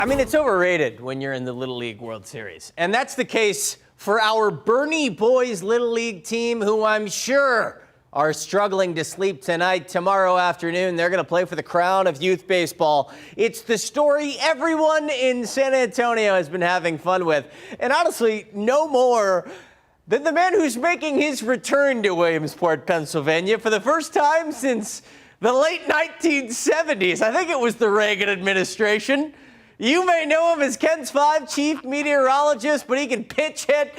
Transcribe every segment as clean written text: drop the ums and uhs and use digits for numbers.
I mean, it's overrated when you're in the Little League World Series. And that's the case for our Boerne Boys Little League team, who I'm sure are struggling to sleep tonight. Tomorrow afternoon, they're going to play for the crown of youth baseball. It's the story everyone in San Antonio has been having fun with. And honestly, no more than the man who's making his return to Williamsport, Pennsylvania for the first time since the late 1970s. I think it was the Reagan administration. You may know him as Ken's 5 chief meteorologist, but he can pitch hit.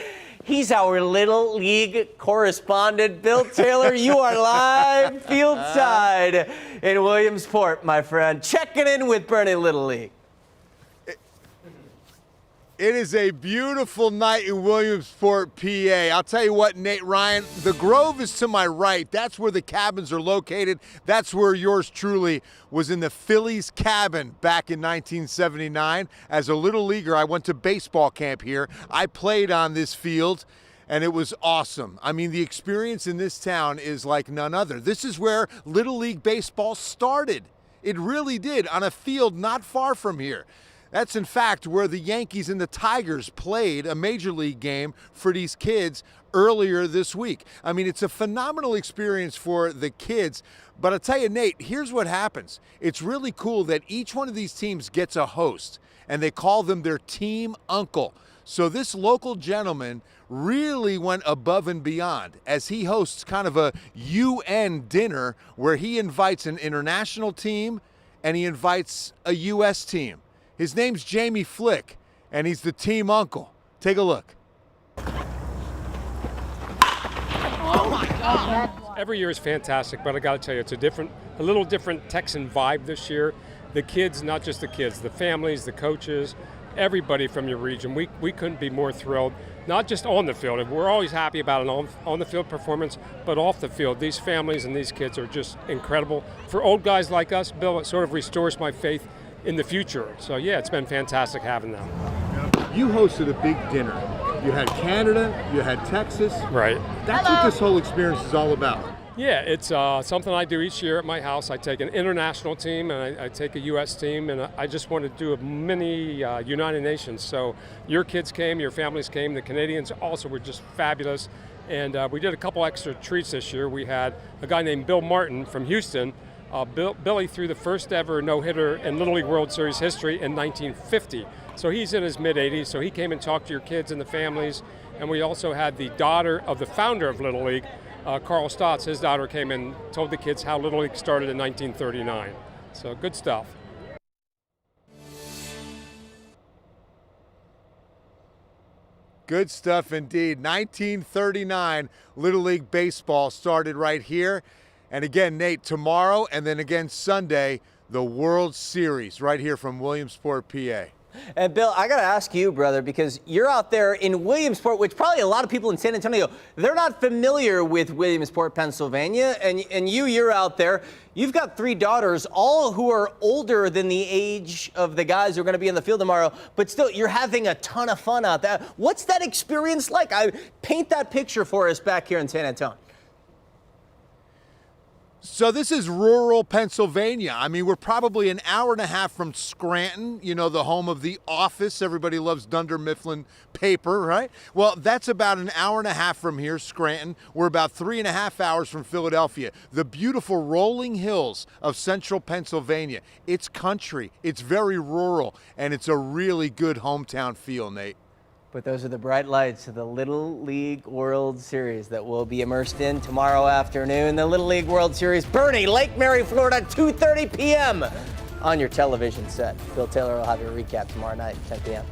He's our Little League correspondent. Bill Taylor, you are live field side in Williamsport, my friend. Checking in with Boerne Little League. It is a beautiful night in Williamsport, PA. I'll tell you what, Nate Ryan, the Grove is to my right. That's where the cabins are located. That's where yours truly was in the Phillies cabin back in 1979. As a little leaguer, I went to baseball camp here. I played on this field, and it was awesome. I mean, the experience in this town is like none other. This is where Little League baseball started. It really did, on a field not far from here. That's, in fact, where the Yankees and the Tigers played a major league game for these kids earlier this week. I mean, it's a phenomenal experience for the kids. But I'll tell you, Nate, here's what happens. It's really cool that each one of these teams gets a host, and they call them their team uncle. So this local gentleman really went above and beyond as he hosts kind of a UN dinner where he invites an international team and he invites a U.S. team. His name's Jamie Flick, and he's the team uncle. Take a look. Oh my God! Every year is fantastic, but I got to tell you, it's a little different Texan vibe this year. The kids, not just the kids, the families, the coaches, everybody from your region. We couldn't be more thrilled. Not just on the field. We're always happy about an on-the-field performance, but off the field, these families and these kids are just incredible. For old guys like us, Bill, it sort of restores my faith in the future. So yeah, it's been fantastic having them. You hosted a big dinner. You had Canada, you had Texas. Right. That's what this whole experience is all about. Yeah, it's something I do each year at my house. I take an international team and I take a U.S. team, and I just want to do a mini United Nations. So your kids came, your families came, the Canadians also were just fabulous. And we did a couple extra treats this year. We had a guy named Bill Martin from Houston. Billy threw the first ever no-hitter in Little League World Series history in 1950. So he's in his mid-80s, so he came and talked to your kids and the families. And we also had the daughter of the founder of Little League, Carl Stotts. His daughter came and told the kids how Little League started in 1939. So good stuff. Good stuff indeed. 1939, Little League baseball started right here. And again, Nate, tomorrow and then again Sunday, the World Series right here from Williamsport, PA. And Bill, I got to ask you, brother, because you're out there in Williamsport, which probably a lot of people in San Antonio, they're not familiar with Williamsport, Pennsylvania. And you're out there. You've got 3 daughters, all who are older than the age of the guys who are going to be in the field tomorrow. But still, you're having a ton of fun out there. What's that experience like? Paint that picture for us back here in San Antonio. So this is rural Pennsylvania. I mean, we're probably an hour and a half from Scranton, you know, the home of The Office. Everybody loves Dunder Mifflin paper, right? Well, that's about an hour and a half from here, Scranton. We're about 3.5 hours from Philadelphia. The beautiful rolling hills of central Pennsylvania. It's country, it's very rural, and it's a really good hometown feel, Nate. But those are the bright lights of the Little League World Series that we'll be immersed in tomorrow afternoon. The Little League World Series, Boerne, Lake Mary, Florida, 2:30 p.m. on your television set. Bill Taylor will have your recap tomorrow night, 10 p.m.